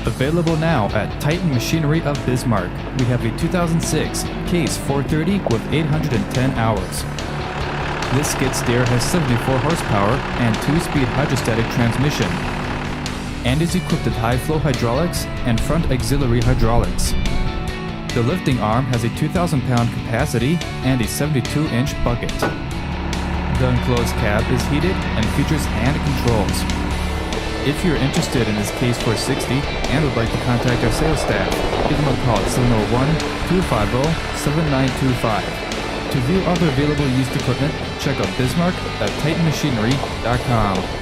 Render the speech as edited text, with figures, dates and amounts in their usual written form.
Available now at Titan Machinery of Bismarck. We have a 2006 Case 430 with 810 hours. This skid steer has 74 horsepower and 2-speed hydrostatic transmission, and is equipped with high-flow hydraulics and front auxiliary hydraulics. The lifting arm has a 2,000-pound capacity and a 72-inch bucket. The enclosed cab is heated and features hand controls. If you're interested in this Case 460 and would like to contact our sales staff, give them a call at 701-250-7925. To view other available used equipment, check out Bismarck at titanmachinery.com.